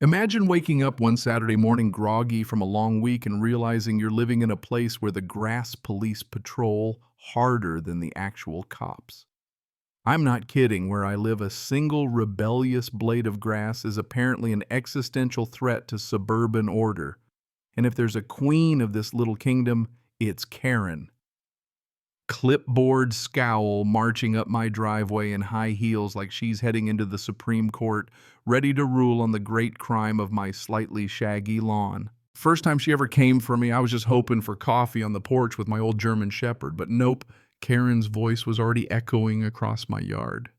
Imagine waking up one Saturday morning groggy from a long week and realizing you're living in a place where the grass police patrol harder than the actual cops. I'm not kidding, where I live, a single rebellious blade of grass is apparently an existential threat to suburban order. And if there's a queen of this little kingdom, it's Karen. Clipboard scowl marching up my driveway in high heels like she's heading into the Supreme Court, ready to rule on the great crime of my slightly shaggy lawn. First time she ever came for me, I was just hoping for coffee on the porch with my old German Shepherd, but nope, Karen's voice was already echoing across my yard.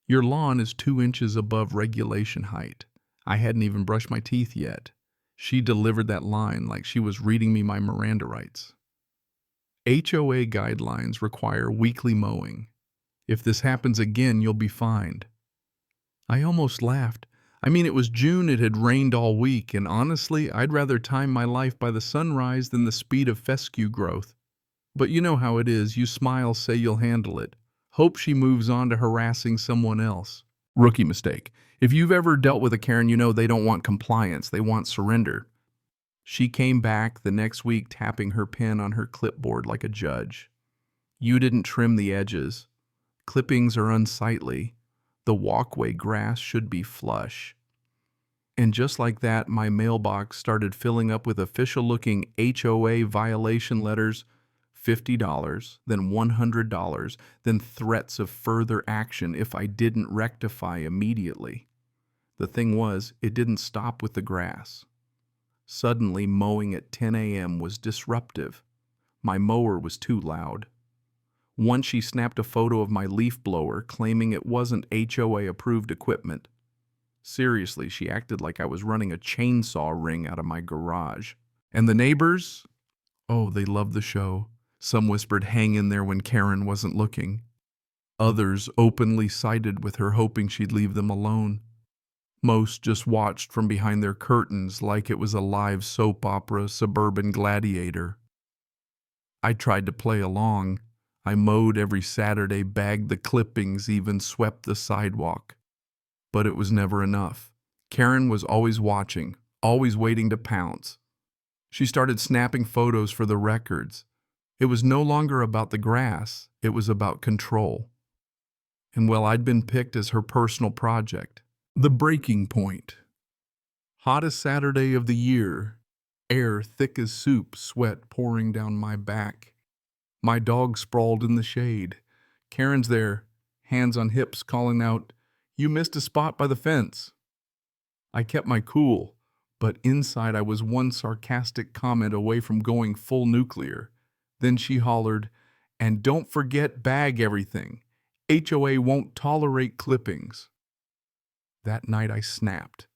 Your lawn is 2 inches above regulation height. I hadn't even brushed my teeth yet. She delivered that line like she was reading me my Miranda rights. HOA guidelines require weekly mowing. If this happens again, you'll be fined. I almost laughed. I mean, it was June, it had rained all week, and honestly, I'd rather time my life by the sunrise than the speed of fescue growth. But you know how it is. You smile, say you'll handle it. Hope she moves on to harassing someone else. Rookie mistake. If you've ever dealt with a Karen, you know they don't want compliance, they want surrender. She came back the next week tapping her pen on her clipboard like a judge. You didn't trim the edges. Clippings are unsightly. The walkway grass should be flush. And just like that, my mailbox started filling up with official-looking HOA violation letters, $50, then $100, then threats of further action if I didn't rectify immediately. The thing was, it didn't stop with the grass. Suddenly, mowing at 10 a.m. was disruptive. My mower was too loud. Once she snapped a photo of my leaf blower, claiming it wasn't HOA-approved equipment. Seriously, she acted like I was running a chainsaw ring out of my garage. And the neighbors? Oh, they loved the show. Some whispered, "Hang in there," when Karen wasn't looking. Others openly sided with her, hoping she'd leave them alone. Most just watched from behind their curtains like it was a live soap opera, Suburban Gladiator. I tried to play along. I mowed every Saturday, bagged the clippings, even swept the sidewalk. But it was never enough. Karen was always watching, always waiting to pounce. She started snapping photos for the records. It was no longer about the grass, it was about control. And well, I'd been picked as her personal project. The breaking point. Hottest Saturday of the year. Air thick as soup, sweat pouring down my back. My dog sprawled in the shade. Karen's there, hands on hips, calling out, "You missed a spot by the fence." I kept my cool, but inside I was one sarcastic comment away from going full nuclear. Then she hollered, "And don't forget, bag everything. HOA won't tolerate clippings." That night I snapped.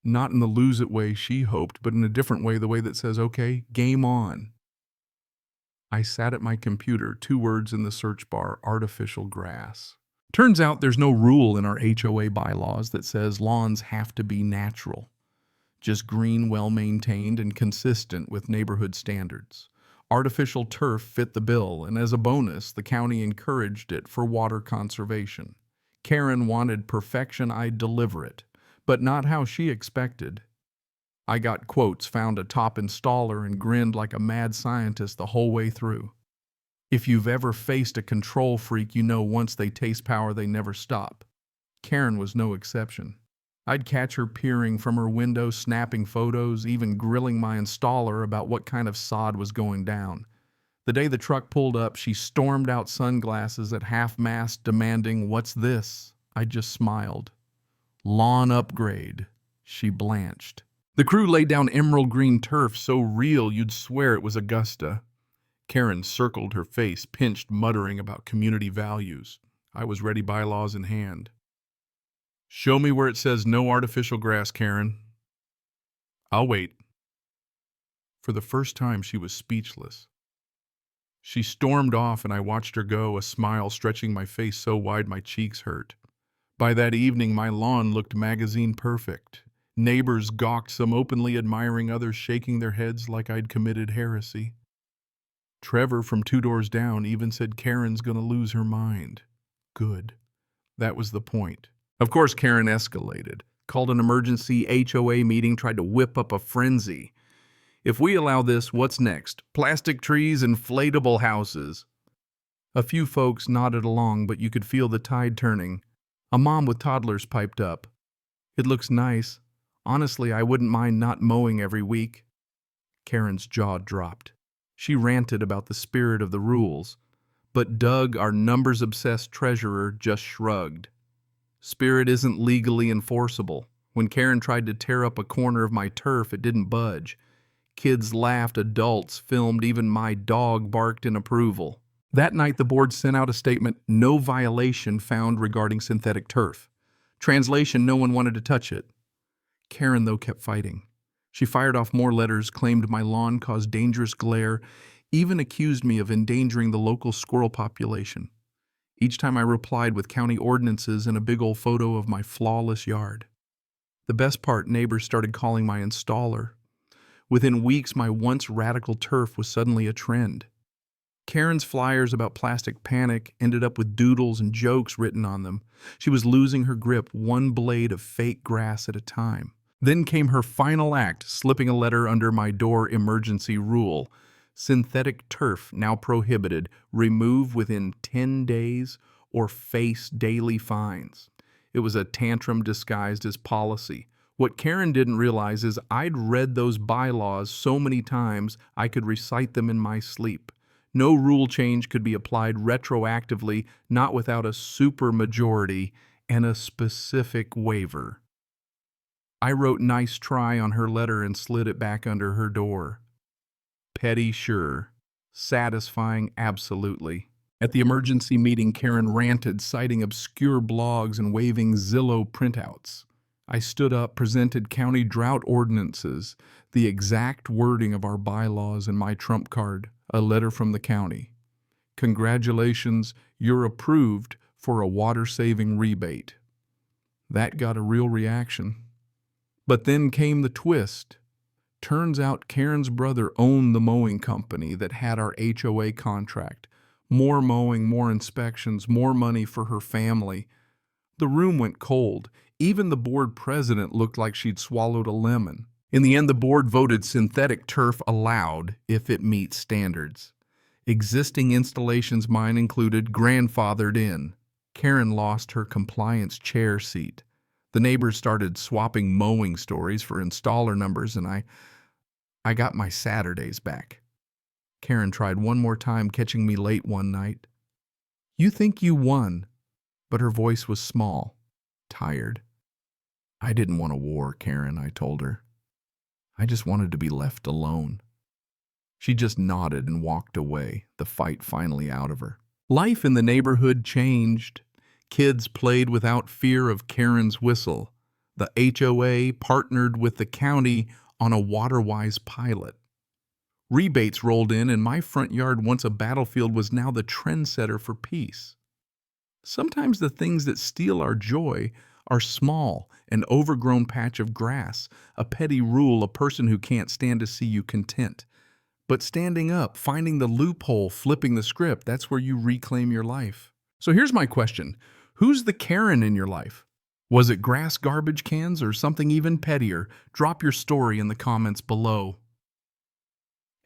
Not in the lose-it way she hoped, but in a different way, the way that says, okay, game on. I sat at my computer, 2 words in the search bar, artificial grass. Turns out there's no rule in our HOA bylaws that says lawns have to be natural. Just green, well-maintained, and consistent with neighborhood standards. Artificial turf fit the bill, and as a bonus, the county encouraged it for water conservation. Karen wanted perfection, I'd deliver it, but not how she expected. I got quotes, found a top installer, and grinned like a mad scientist the whole way through. If you've ever faced a control freak, you know once they taste power, they never stop. Karen was no exception. I'd catch her peering from her window, snapping photos, even grilling my installer about what kind of sod was going down. The day the truck pulled up, she stormed out, sunglasses at half-mast, demanding, "What's this?" I just smiled. "Lawn upgrade." She blanched. The crew laid down emerald green turf so real you'd swear it was Augusta. Karen circled her face, pinched, muttering about community values. I was ready, bylaws in hand. "Show me where it says no artificial grass, Karen." "I'll wait." For the first time, she was speechless. She stormed off, and I watched her go, a smile stretching my face so wide my cheeks hurt. By that evening, my lawn looked magazine perfect. Neighbors gawked, some openly admiring, others shaking their heads like I'd committed heresy. Trevor from 2 doors down even said Karen's gonna lose her mind. Good. That was the point. Of course, Karen escalated. called an emergency HOA meeting, tried to whip up a frenzy. If we allow this, what's next? Plastic trees, inflatable houses. A few folks nodded along, but you could feel the tide turning. A mom with toddlers piped up. It looks nice. Honestly, I wouldn't mind not mowing every week. Karen's jaw dropped. She ranted about the spirit of the rules, but Doug, our numbers-obsessed treasurer, just shrugged. Spirit isn't legally enforceable. When Karen tried to tear up a corner of my turf, it didn't budge. Kids laughed, adults filmed, even my dog barked in approval. That night, the board sent out a statement, no violation found regarding synthetic turf. Translation, no one wanted to touch it. Karen, though, kept fighting. She fired off more letters, claimed my lawn caused dangerous glare, even accused me of endangering the local squirrel population. Each time I replied with county ordinances and a big old photo of my flawless yard. The best part, neighbors started calling my installer. Within weeks, my once radical turf was suddenly a trend. Karen's flyers about plastic panic ended up with doodles and jokes written on them. She was losing her grip, one blade of fake grass at a time. Then came her final act, slipping a letter under my door emergency rule. Synthetic turf now prohibited. Remove within 10 days or face daily fines. It was a tantrum disguised as policy. What Karen didn't realize is I'd read those bylaws so many times I could recite them in my sleep. No rule change could be applied retroactively, not without a supermajority and a specific waiver. I wrote "nice try" on her letter and slid it back under her door. Petty, sure. Satisfying, absolutely. At the emergency meeting, Karen ranted, citing obscure blogs and waving Zillow printouts. I stood up, presented county drought ordinances, the exact wording of our bylaws, and my trump card, a letter from the county. Congratulations, you're approved for a water-saving rebate. That got a real reaction. But then came the twist. Turns out Karen's brother owned the mowing company that had our HOA contract. More mowing, more inspections, more money for her family. The room went cold. Even the board president looked like she'd swallowed a lemon. In the end, the board voted synthetic turf allowed if it meets standards. Existing installations, mine included, grandfathered in. Karen lost her compliance chair seat. The neighbors started swapping mowing stories for installer numbers, and I got my Saturdays back. Karen tried one more time, catching me late one night. You think you won, but her voice was small, tired. I didn't want a war, Karen, I told her. I just wanted to be left alone. She just nodded and walked away, the fight finally out of her. Life in the neighborhood changed. Kids played without fear of Karen's whistle. The HOA partnered with the county on a WaterWise pilot. Rebates rolled in, and my front yard, once a battlefield, was now the trendsetter for peace. Sometimes the things that steal our joy are small, an overgrown patch of grass, a petty rule, a person who can't stand to see you content. But standing up, finding the loophole, flipping the script, that's where you reclaim your life. So here's my question. Who's the Karen in your life? Was it grass garbage cans or something even pettier? Drop your story in the comments below.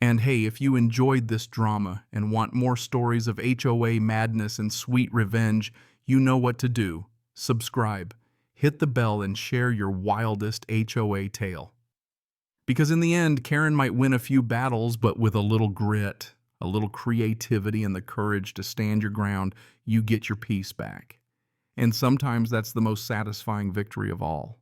And hey, if you enjoyed this drama and want more stories of HOA madness and sweet revenge, you know what to do. Subscribe, hit the bell, and share your wildest HOA tale. Because in the end, Karen might win a few battles, but with a little grit, a little creativity, and the courage to stand your ground, you get your peace back. And sometimes that's the most satisfying victory of all.